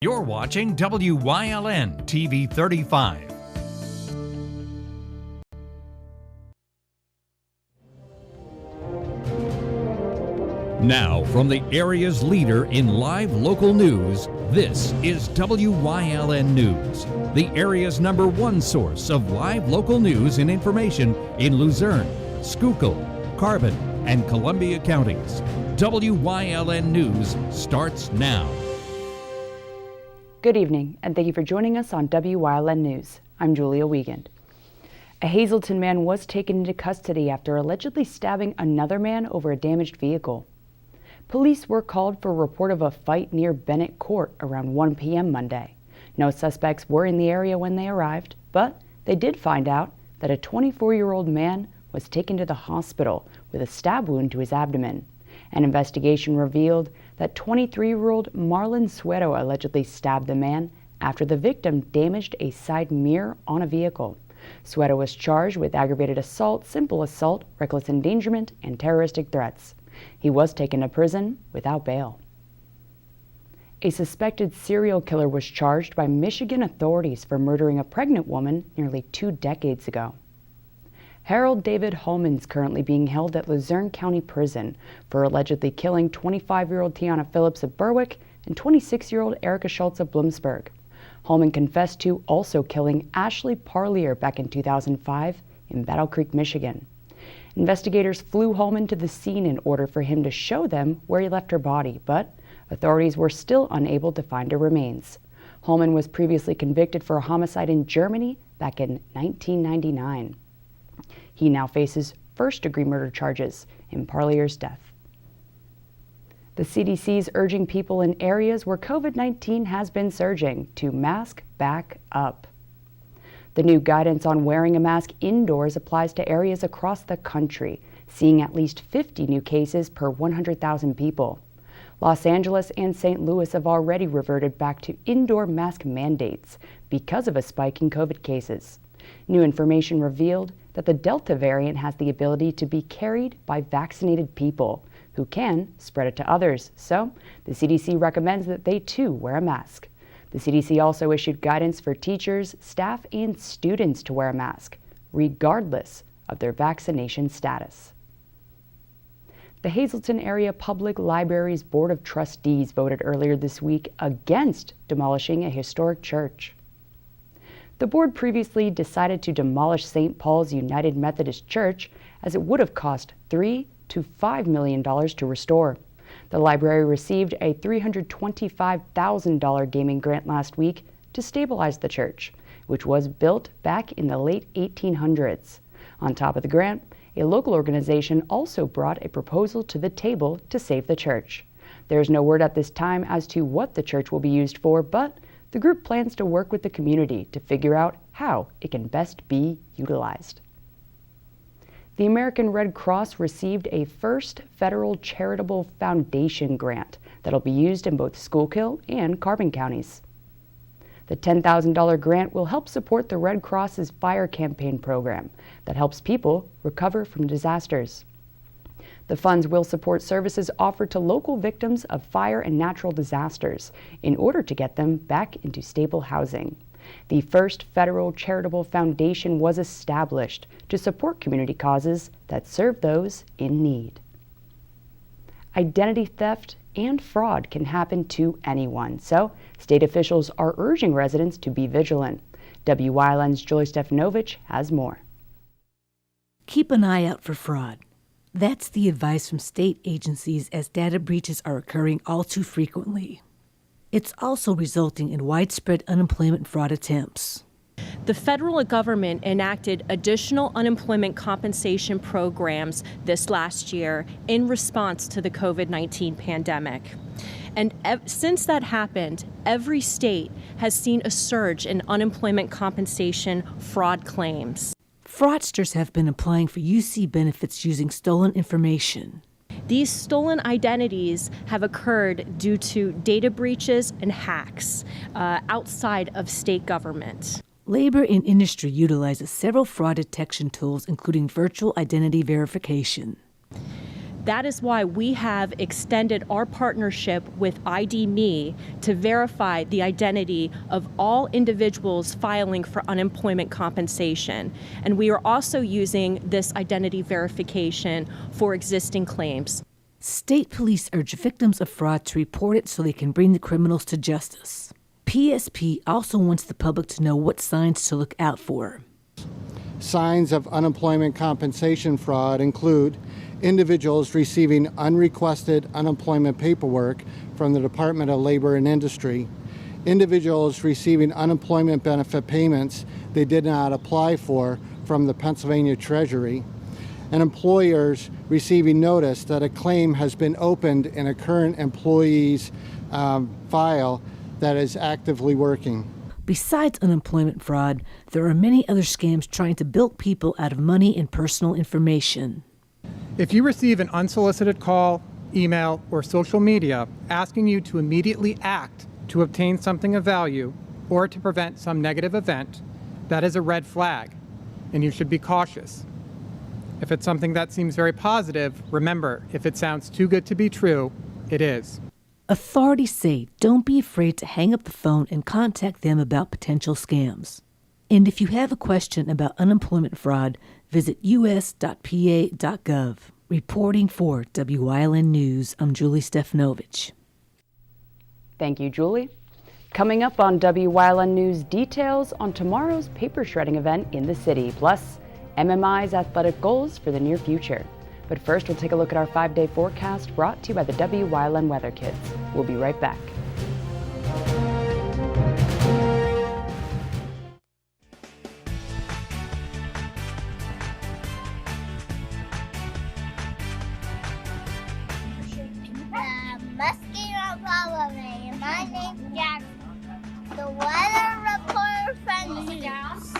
You're watching WYLN TV 35. Now, from the area's leader in live local news, this is WYLN News, the area's #1 source of live local news and information in Luzerne, Schuylkill, Carbon, and Columbia counties. WYLN News starts now. Good evening, and thank you for joining us on WYLN News. I'm Julia Wiegand. A Hazleton man was taken into custody after allegedly stabbing another man over a damaged vehicle. Police were called for a report of a fight near Bennett Court around 1 p.m. Monday. No suspects were in the area when they arrived, but they did find out that a 24-year-old man was taken to the hospital with a stab wound to his abdomen. An investigation revealed that 23-year-old Marlon Suero allegedly stabbed the man after the victim damaged a side mirror on a vehicle. Suero was charged with aggravated assault, simple assault, reckless endangerment, and terroristic threats. He was taken to prison without bail. A suspected serial killer was charged by Michigan authorities for murdering a pregnant woman nearly 2 decades ago. Harold David Holman is currently being held at Luzerne County Prison for allegedly killing 25-year-old Tiana Phillips of Berwick and 26-year-old Erica Schultz of Bloomsburg. Holman confessed to also killing Ashley Parlier back in 2005 in Battle Creek, Michigan. Investigators flew Holman to the scene in order for him to show them where he left her body, but authorities were still unable to find her remains. Holman was previously convicted for a homicide in Germany back in 1999. He now faces first-degree murder charges in Parlier's death. The CDC is urging people in areas where COVID-19 has been surging to mask back up. The new guidance on wearing a mask indoors applies to areas across the country, seeing at least 50 new cases per 100,000 people. Los Angeles and St. Louis have already reverted back to indoor mask mandates because of a spike in COVID cases. New information revealed that the Delta variant has the ability to be carried by vaccinated people who can spread it to others, so the CDC recommends that they too wear a mask. The CDC also issued guidance for teachers, staff, and students to wear a mask, regardless of their vaccination status. The Hazleton Area Public Library's Board of Trustees voted earlier this week against demolishing a historic church. The board previously decided to demolish St. Paul's United Methodist Church as it would have cost $3 to $5 million to restore. The library received a $325,000 gaming grant last week to stabilize the church, which was built back in the late 1800s. On top of the grant, a local organization also brought a proposal to the table to save the church. There is no word at this time as to what the church will be used for, but the group plans to work with the community to figure out how it can best be utilized. The American Red Cross received a first federal charitable foundation grant that'll be used in both Schuylkill and Carbon counties. The $10,000 grant will help support the Red Cross's fire campaign program that helps people recover from disasters. The funds will support services offered to local victims of fire and natural disasters in order to get them back into stable housing. The first federal charitable foundation was established to support community causes that serve those in need. Identity theft and fraud can happen to anyone, so state officials are urging residents to be vigilant. WYLN's Julie Stefanovic has more. Keep an eye out for fraud. That's the advice from state agencies as data breaches are occurring all too frequently. It's also resulting in widespread unemployment fraud attempts. The federal government enacted additional unemployment compensation programs this last year in response to the COVID-19 pandemic. And since that happened, every state has seen a surge in unemployment compensation fraud claims. Fraudsters have been applying for UC benefits using stolen information. These stolen identities have occurred due to data breaches and hacks outside of state government. Labor and industry utilizes several fraud detection tools, including virtual identity verification. That is why we have extended our partnership with ID.me to verify the identity of all individuals filing for unemployment compensation. And we are also using this identity verification for existing claims. State police urge victims of fraud to report it so they can bring the criminals to justice. PSP also wants the public to know what signs to look out for. Signs of unemployment compensation fraud include individuals receiving unrequested unemployment paperwork from the Department of Labor and Industry, individuals receiving unemployment benefit payments they did not apply for from the Pennsylvania Treasury, and employers receiving notice that a claim has been opened in a current employee's file that is actively working. Besides unemployment fraud, there are many other scams trying to bilk people out of money and personal information. If you receive an unsolicited call, email, or social media asking you to immediately act to obtain something of value or to prevent some negative event, that is a red flag, and you should be cautious. If it's something that seems very positive, remember, if it sounds too good to be true, it is. Authorities say don't be afraid to hang up the phone and contact them about potential scams. And if you have a question about unemployment fraud, visit us.pa.gov. Reporting for Wyln News, I'm Julie Stefanovic. Thank you, Julie. Coming up on Wyln News, details on tomorrow's paper shredding event in the city, plus MMI's athletic goals for the near future. But first, we'll take a look at our 5-day forecast brought to you by the Wyln Weather Kids. We'll be right back. Mosquito problem, and my name's Jack, the weather reporter from the house.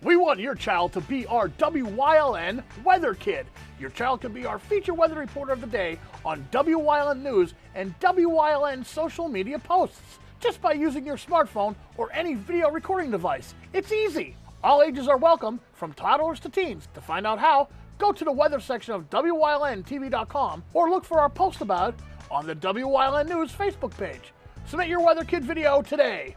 We want your child to be our WYLN Weather Kid. Your child can be our feature weather reporter of the day on WYLN News and WYLN social media posts just by using your smartphone or any video recording device. It's easy. All ages are welcome, from toddlers to teens. To find out how, go to the weather section of WYLNTV.com or look for our post about it on the WYLN News Facebook page. Submit your Weather Kid video today.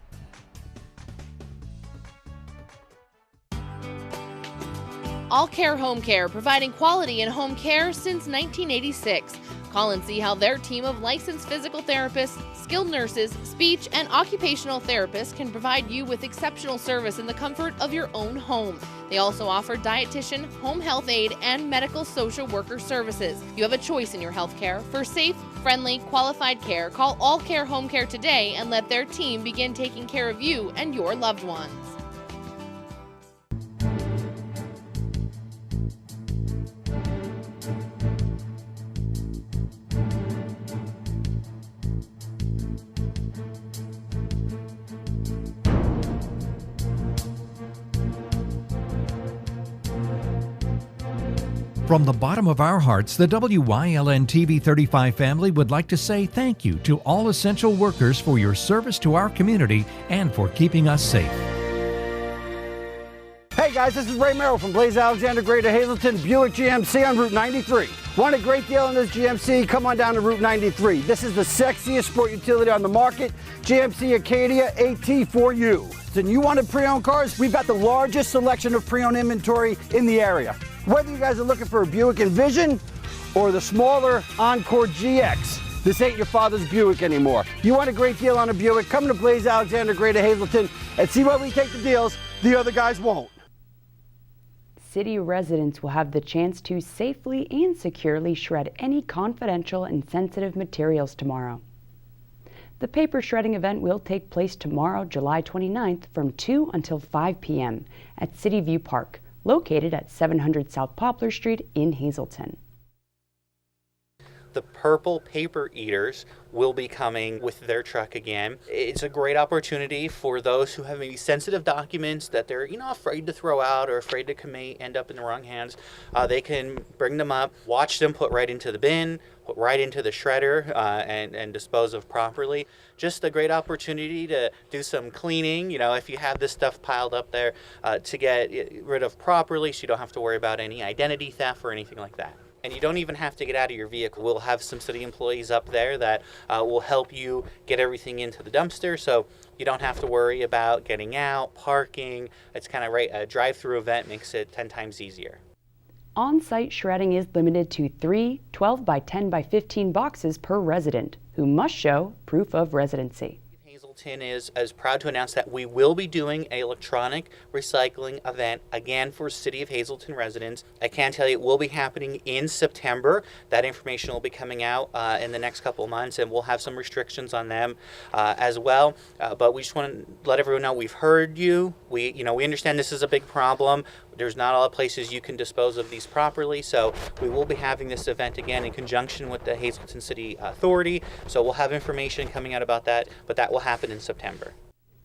All Care Home Care, providing quality in home care since 1986. Call and see how their team of licensed physical therapists, skilled nurses, speech, and occupational therapists can provide you with exceptional service in the comfort of your own home. They also offer dietitian, home health aide, and medical social worker services. You have a choice in your health care. For safe, friendly, qualified care, call All Care Home Care today and let their team begin taking care of you and your loved ones. From the bottom of our hearts, the WYLN TV 35 family would like to say thank you to all essential workers for your service to our community and for keeping us safe. Hey guys, this is Ray Merrill from Blaze Alexander Greater Hazleton Buick GMC on Route 93. Want a great deal on this GMC? Come on down to Route 93. This is the sexiest sport utility on the market, GMC Acadia AT4U. And you wanted pre-owned cars? We've got the largest selection of pre-owned inventory in the area. Whether you guys are looking for a Buick Envision or the smaller Encore GX, this ain't your father's Buick anymore. You want a great deal on a Buick? Come to Blaze Alexander Greater Hazleton and see why we take the deals the other guys won't. City residents will have the chance to safely and securely shred any confidential and sensitive materials tomorrow. The paper shredding event will take place tomorrow, July 29th from 2 until 5 p.m. at City View Park, located at 700 South Poplar Street in Hazleton. The Purple Paper Eaters will be coming with their truck again. It's a great opportunity for those who have maybe sensitive documents that they're afraid to throw out or afraid to may end up in the wrong hands. They can bring them up, watch them put right into the bin, put right into the shredder, and dispose of properly. Just a great opportunity to do some cleaning, if you have this stuff piled up there, to get rid of properly so you don't have to worry about any identity theft or anything like that. And you don't even have to get out of your vehicle. We'll have some city employees up there that will help you get everything into the dumpster, so you don't have to worry about getting out, parking. It's kind of right, a drive-through event makes it 10 times easier. On-site shredding is limited to 3 12 by 10 by 15 boxes per resident, who must show proof of residency. Hazleton is proud to announce that we will be doing an electronic recycling event again for City of Hazleton residents. I can tell you it will be happening in September. That information will be coming out in the next couple of months, and we'll have some restrictions on them as well. But we just want to let everyone know we've heard you. We understand this is a big problem. There's not a lot of places you can dispose of these properly, so we will be having this event again in conjunction with the Hazleton City Authority. So we'll have information coming out about that, but that will happen in September.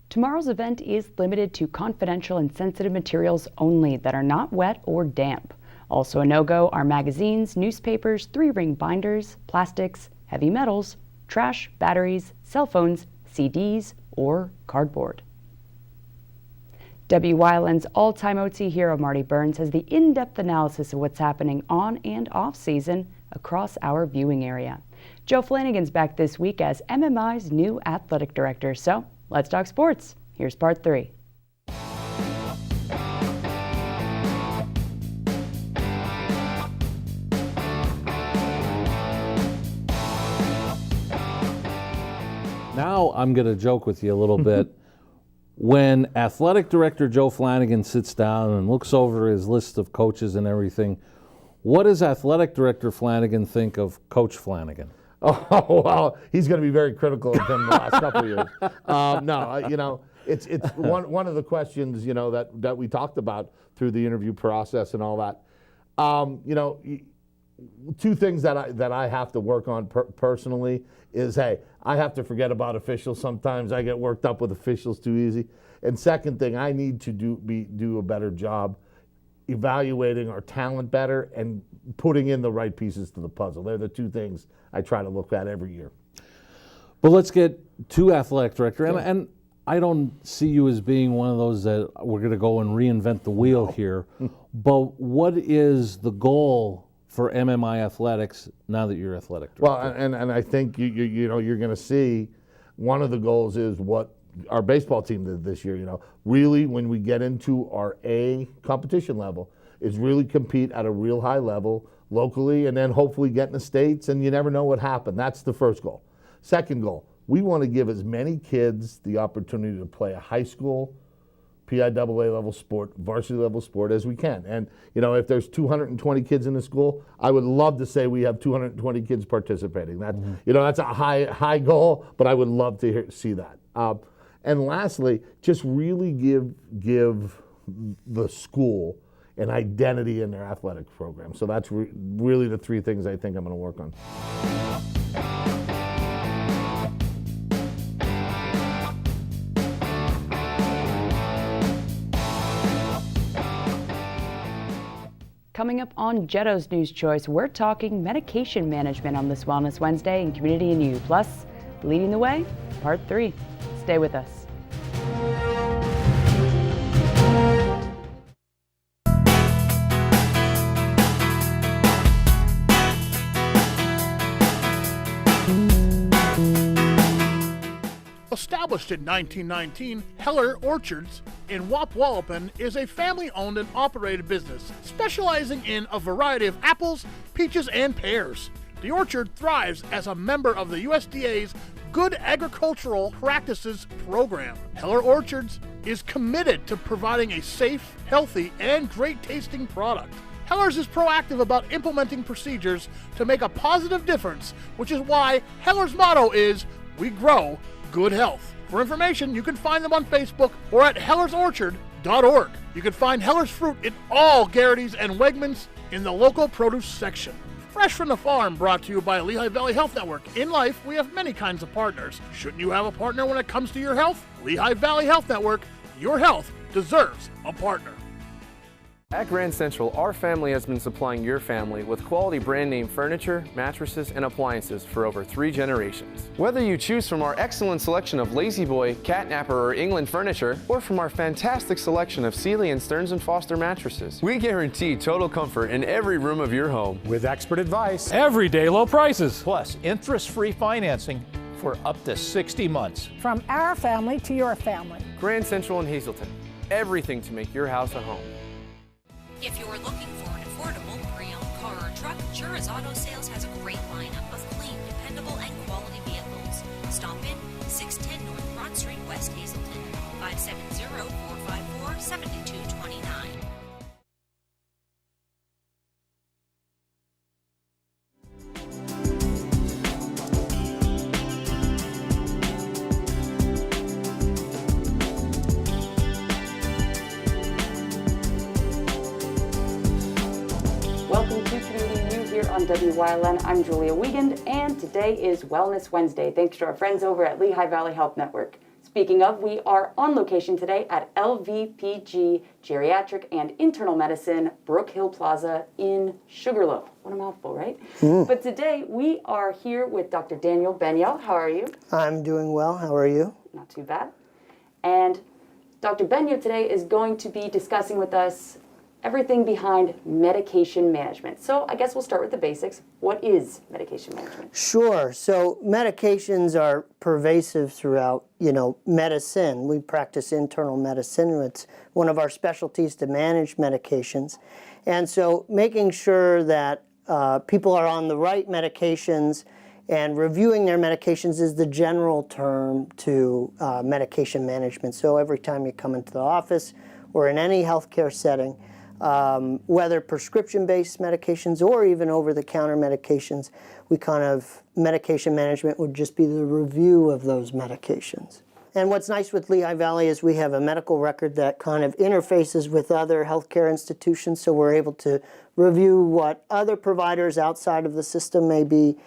Tomorrow's event is limited to confidential and sensitive materials only that are not wet or damp. Also a no-go are magazines, newspapers, 3-ring binders, plastics, heavy metals, trash, batteries, cell phones, CDs, or cardboard. Wyln's all-time OT hero Marty Burns has the in-depth analysis of what's happening on and off season across our viewing area. Joe Flanagan's back this week as MMI's new athletic director. So let's talk sports. Here's part 3. Now I'm going to joke with you a little bit. When athletic director Joe Flanagan sits down and looks over his list of coaches and everything, what does athletic director Flanagan think of Coach Flanagan? Oh, well, he's going to be very critical of him the last couple of years. It's one of the questions, that we talked about through the interview process and all that. Two things that I have to work on personally is, hey, I have to forget about officials sometimes. I get worked up with officials too easy. And second thing, I need to do a better job evaluating our talent better and putting in the right pieces to the puzzle. They're the two things I try to look at every year. But let's get to athletic director. And I don't see you as being one of those that we're going to go and reinvent the wheel here. But what is the goal for MMI Athletics now that you're athletic director? Well, and I think you're going to see one of the goals is what our baseball team did this year. Really when we get into our A competition level, is really compete at a real high level locally, and then hopefully get in the states. And you never know what happened. That's the first goal. Second goal, we want to give as many kids the opportunity to play a high school PIAA level sport, varsity level sport as we can. And, if there's 220 kids in the school, I would love to say we have 220 kids participating. That, that's a high goal, but I would love to see that. And lastly, just really give the school an identity in their athletic program. So that's really the three things I think I'm going to work on. Coming up on Jetto's News Choice, we're talking medication management on this Wellness Wednesday in Community and You. Plus, leading the way, part 3. Stay with us. Established in 1919, Heller Orchards in Wapwallopen is a family-owned and operated business specializing in a variety of apples, peaches, and pears. The orchard thrives as a member of the USDA's Good Agricultural Practices program. Heller Orchards is committed to providing a safe, healthy, and great-tasting product. Heller's is proactive about implementing procedures to make a positive difference, which is why Heller's motto is, "We grow good health." For information, you can find them on Facebook or at hellersorchard.org. You can find Heller's fruit in all Garrity's and Wegmans in the local produce section. Fresh from the Farm, brought to you by Lehigh Valley Health Network. In life, we have many kinds of partners. Shouldn't you have a partner when it comes to your health? Lehigh Valley Health Network, your health deserves a partner. At Grand Central, our family has been supplying your family with quality brand name furniture, mattresses, and appliances for over 3 generations. Whether you choose from our excellent selection of Lazy Boy, Catnapper, or England furniture, or from our fantastic selection of Sealy and Stearns & Foster mattresses, we guarantee total comfort in every room of your home. With expert advice, Everyday low prices. plus interest-free financing for up to 60 months. From our family to your family. Grand Central in Hazleton, everything to make your house a home. If you're looking for an affordable pre-owned car or truck, Jura's Auto Sales has a great lineup of clean, dependable, and quality vehicles. Stop in 610 North Broad Street, West Hazleton, 570-454-7229. Welcome to Community News here on WYLN. I'm Julia Wiegand, and today is Wellness Wednesday, thanks to our friends over at Lehigh Valley Health Network. Speaking of, we are on location today at LVPG Geriatric and Internal Medicine, Brook Hill Plaza in Sugarloaf. What a mouthful, right? But today we are here with Dr. Daniel Benyo. How are you? I'm doing well. How are you? Not too bad. And Dr. Benyo today is going to be discussing with us everything behind medication management. So I guess we'll start with the basics. What is medication management? Sure. So medications are pervasive throughout, medicine. We practice internal medicine. It's one of our specialties to manage medications. And so making sure that people are on the right medications and reviewing their medications is the general term to medication management. So every time you come into the office or in any healthcare setting, whether prescription-based medications or even over-the-counter medications, medication management would just be the review of those medications. And what's nice with Lehigh Valley is we have a medical record that kind of interfaces with other healthcare institutions, so we're able to review what other providers outside of the system may be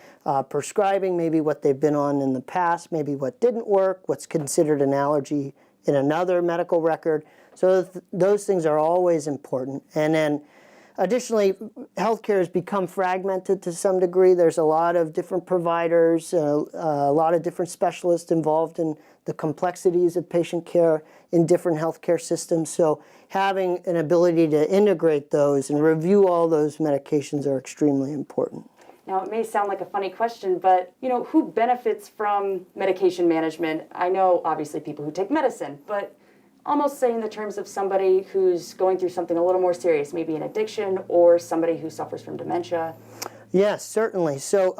prescribing, maybe what they've been on in the past, maybe what didn't work, what's considered an allergy in another medical record. So those things are always important. And then additionally, healthcare has become fragmented to some degree. There's a lot of different providers, a lot of different specialists involved in the complexities of patient care in different healthcare systems. So having an ability to integrate those and review all those medications are extremely important. Now, it may sound like a funny question, but, who benefits from medication management? I know, obviously, people who take medicine, but almost say in the terms of somebody who's going through something a little more serious, maybe an addiction or somebody who suffers from dementia. Yes, certainly. So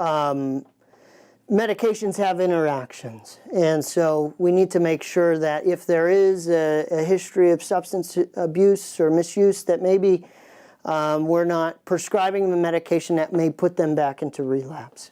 medications have interactions. And so we need to make sure that if there is a history of substance abuse or misuse, that maybe we're not prescribing the medication that may put them back into relapse.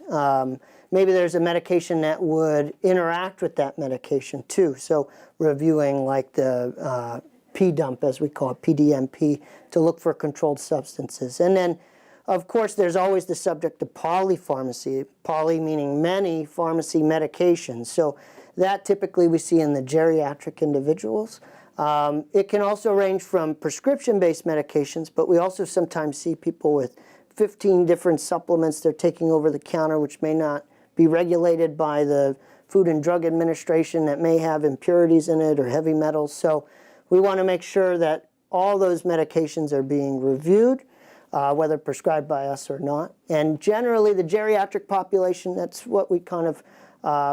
Maybe there's a medication that would interact with that medication too. So reviewing like the P-dump, as we call it, PDMP, to look for controlled substances. And then, of course, there's always the subject of polypharmacy, poly meaning many pharmacy medications. So that typically we see in the geriatric individuals. It can also range from prescription-based medications, but we also sometimes see people with 15 different supplements they're taking over the counter, which may not be regulated by the Food and Drug Administration, that may have impurities in it or heavy metals. So we want to make sure that all those medications are being reviewed, whether prescribed by us or not. And generally, the geriatric population, that's what we kind of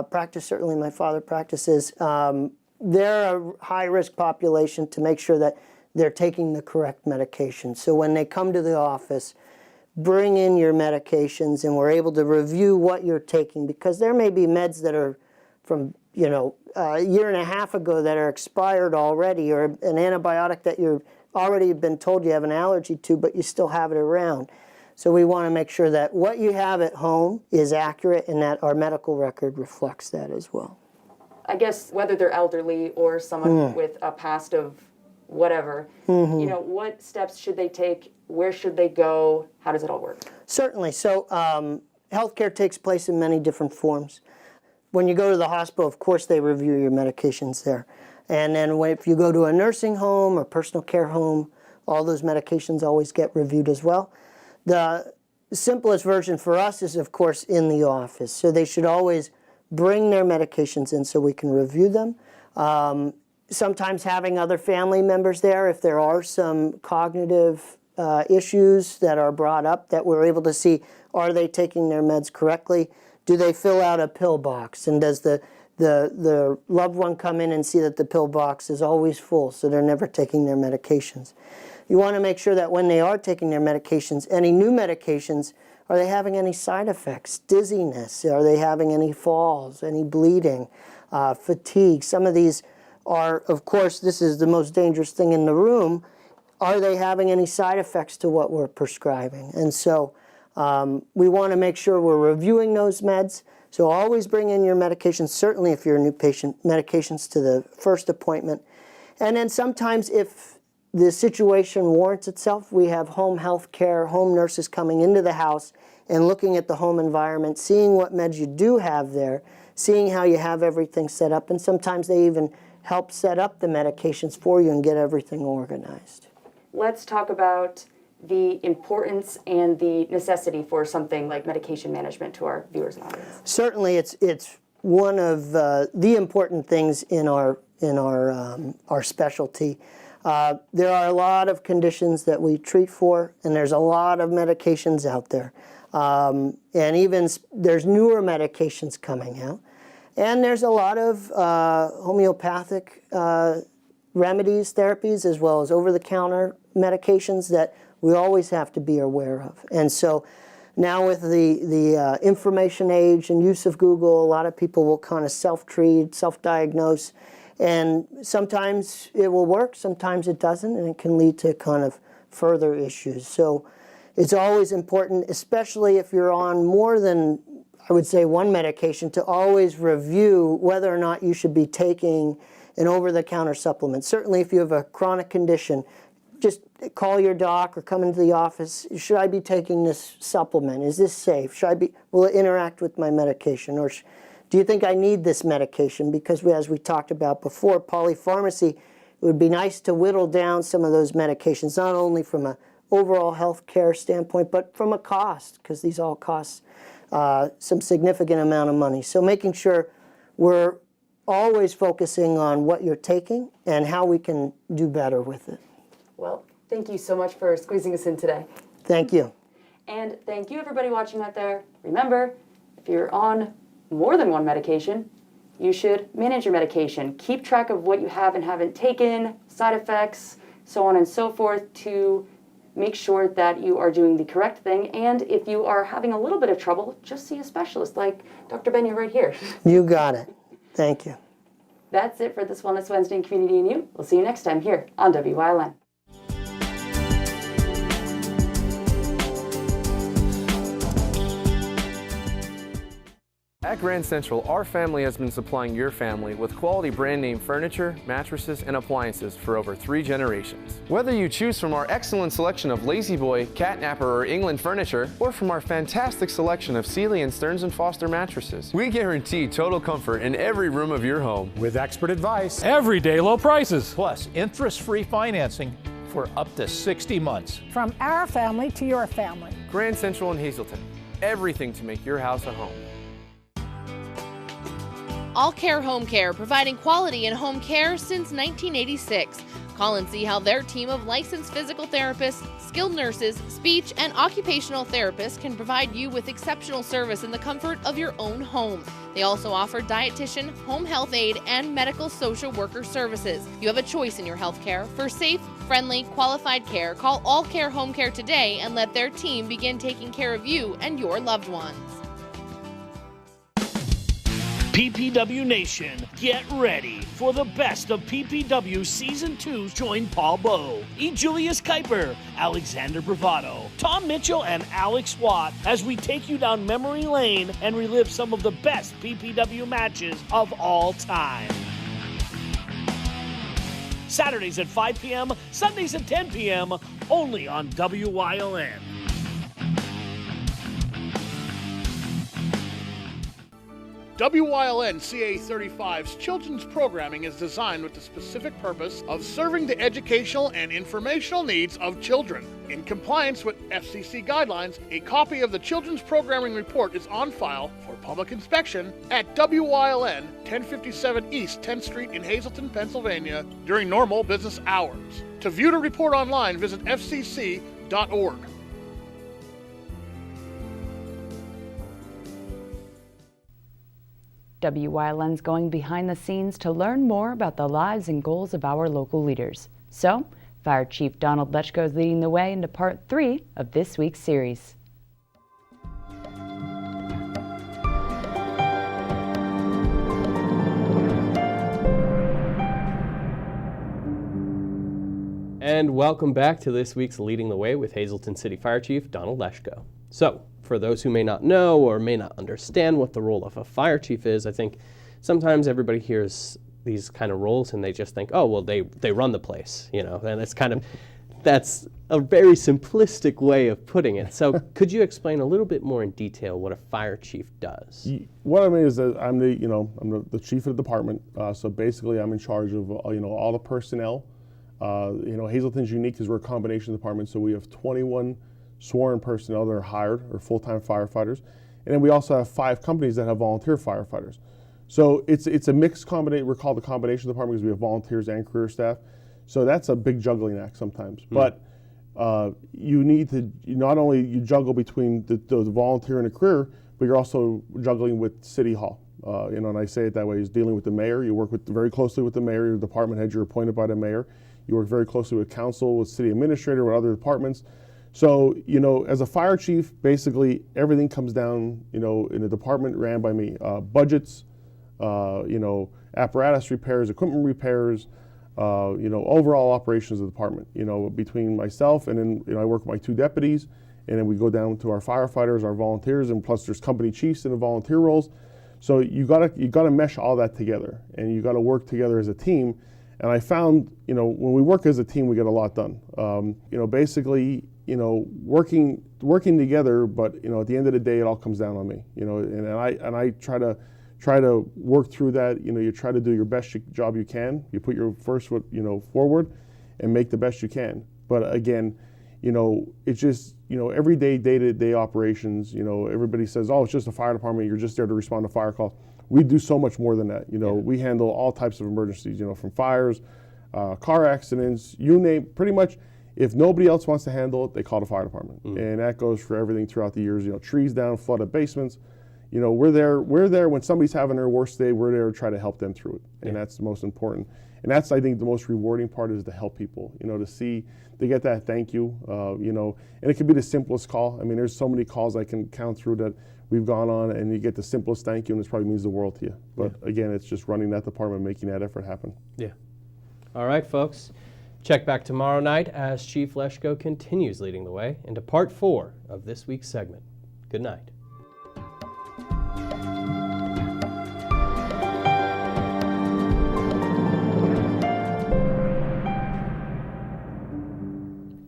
practice, certainly my father practices, they're a high-risk population to make sure that they're taking the correct medication. So when they come to the office, bring in your medications and we're able to review what you're taking, because there may be meds that are from a year and a half ago that are expired already, or an antibiotic that you've already been told you have an allergy to, but you still have it around. So we want to make sure that what you have at home is accurate and that our medical record reflects that as well. I guess whether they're elderly or someone with a past of whatever, what steps should they take? Where should they go? How does it all work? Certainly. So healthcare takes place in many different forms. When you go to the hospital, of course, they review your medications there. And then if you go to a nursing home or personal care home, all those medications always get reviewed as well. The simplest version for us is, of course, in the office. So they should always bring their medications in so we can review them. Sometimes having other family members there, if there are some cognitive issues that are brought up, that we're able to see, are they taking their meds correctly? Do they fill out a pill box? And does the loved one come in and see that the pill box is always full, so they're never taking their medications? You want to make sure that when they are taking their medications, any new medications, are they having any side effects? Dizziness? Are they having any falls? Any bleeding? Fatigue? Some of these are, of course, this is the most dangerous thing in the room. Are they having any side effects to what we're prescribing? And so we want to make sure we're reviewing those meds. So always bring in your medications, certainly if you're a new patient, medications to the first appointment. And then sometimes if the situation warrants itself, we have home health care, home nurses coming into the house and looking at the home environment, seeing what meds you do have there, seeing how you have everything set up, and sometimes they even help set up the medications for you and get everything organized. Let's talk about the importance and the necessity for something like medication management to our viewers and audience. Certainly, it's one of the important things in our specialty. There are a lot of conditions that we treat for, and there's a lot of medications out there. And even there's newer medications coming out. And there's a lot of homeopathic remedies, therapies, as well as over-the-counter medications that we always have to be aware of. And so now with the information age and use of Google, a lot of people will kind of self-treat, self-diagnose. And sometimes it will work, sometimes it doesn't, and it can lead to kind of further issues. So it's always important, especially if you're on more than, I would say, one medication, to always review whether or not you should be taking an over-the-counter supplement. Certainly if you have a chronic condition, just call your doc or come into the office. Should I be taking this supplement? Is this safe? Will it interact with my medication? Or do you think I need this medication? Because as we talked about before, polypharmacy, it would be nice to whittle down some of those medications, not only from an overall health care standpoint, but from a cost, because these all cost some significant amount of money. So making sure we're always focusing on what you're taking and how we can do better with it. Well, thank you so much for squeezing us in today. Thank you. And thank you, everybody watching out there. Remember, if you're on more than one medication, you should manage your medication. Keep track of what you have and haven't taken, side effects, so on and so forth, to make sure that you are doing the correct thing. And if you are having a little bit of trouble, just see a specialist like Dr. Benya right here. You got it. Thank you. That's it for this Wellness Wednesday in Community and You. We'll see you next time here on WYLN. At Grand Central, our family has been supplying your family with quality brand name furniture, mattresses, and appliances for over 3 generations. Whether you choose from our excellent selection of Lazy Boy, Catnapper, or England furniture, or from our fantastic selection of Sealy and Stearns & Foster mattresses, we guarantee total comfort in every room of your home. With expert advice, everyday low prices, plus interest-free financing for up to 60 months. From our family to your family. Grand Central in Hazleton. Everything to make your house a home. All Care Home Care, providing quality in home care since 1986. Call and see how their team of licensed physical therapists, skilled nurses, speech, and occupational therapists can provide you with exceptional service in the comfort of your own home. They also offer dietitian, home health aide, and medical social worker services. You have a choice in your health care. For safe, friendly, qualified care, call All Care Home Care today and let their team begin taking care of you and your loved ones. PPW Nation, get ready for the best of PPW Season 2. Join Paul Bowe, E. Julius Kuiper, Alexander Bravado, Tom Mitchell, and Alex Watt as we take you down memory lane and relive some of the best PPW matches of all time. Saturdays at 5 p.m., Sundays at 10 p.m., only on WYLN. WYLN CA35's children's programming is designed with the specific purpose of serving the educational and informational needs of children. In compliance with FCC guidelines, a copy of the Children's Programming Report is on file for public inspection at WYLN 1057 East 10th Street in Hazleton, Pennsylvania during normal business hours. To view the report online, visit fcc.org. WYLN's going behind the scenes to learn more about the lives and goals of our local leaders. So, Fire Chief Donald Lechko is leading the way into part 3 of this week's series. And welcome back to this week's Leading the Way with Hazleton City Fire Chief Donald Lechko. So, for those who may not know or may not understand what the role of a fire chief is, I think sometimes everybody hears these kind of roles and they just think, oh, well, they run the place, you know, and it's kind of, that's a very simplistic way of putting it. So could you explain a little bit more in detail what a fire chief does? What I mean is that I'm the chief of the department. So basically I'm in charge of, all the personnel. Hazleton's unique because we're a combination department. So we have 21 sworn personnel that are hired or full-time firefighters. And then we also have 5 companies that have volunteer firefighters. So it's a mixed combination. We're called the combination department because we have volunteers and career staff. So that's a big juggling act sometimes. But you need to, not only you juggle between the volunteer and the career, but you're also juggling with City Hall. And I say it that way, is dealing with the mayor. You work very closely with the mayor, your department head, you're appointed by the mayor. You work very closely with council, with city administrator, with other departments. So, as a fire chief, basically everything comes down, in a department ran by me. Budgets, apparatus repairs, equipment repairs, overall operations of the department, between myself and then, I work with my 2 deputies, and then we go down to our firefighters, our volunteers, and plus there's company chiefs in the volunteer roles. So you gotta mesh all that together, and you gotta work together as a team. And I found, when we work as a team, we get a lot done. Basically, working together, but at the end of the day, it all comes down on me. And I try to work through that. You try to do your best job you can. You put your first foot, forward, and make the best you can. But again, it's just everyday, day-to-day operations. Everybody says, oh, it's just a fire department. You're just there to respond to fire calls. We do so much more than that. We handle all types of emergencies. From fires, car accidents, you name. Pretty much, if nobody else wants to handle it, they call the fire department, and that goes for everything throughout the years. Trees down, flooded basements. We're there when somebody's having their worst day. We're there to try to help them through it, and that's the most important. And that's, I think, the most rewarding part is to help people. To get that thank you. And it can be the simplest call. I mean, there's so many calls I can count through that we've gone on, and you get the simplest thank you, and this probably means the world to you. But again, it's just running that department, making that effort happen. Yeah. All right, folks. Check back tomorrow night as Chief Lechko continues leading the way into part 4 of this week's segment. Good night.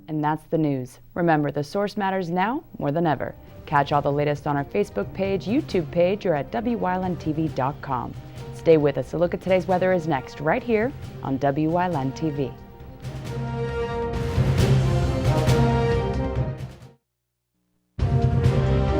And that's the news. Remember, the source matters now more than ever. Catch all the latest on our Facebook page, YouTube page, or at WYLNTV.com. Stay with us. A look at today's weather is next, right here on WYLN TV.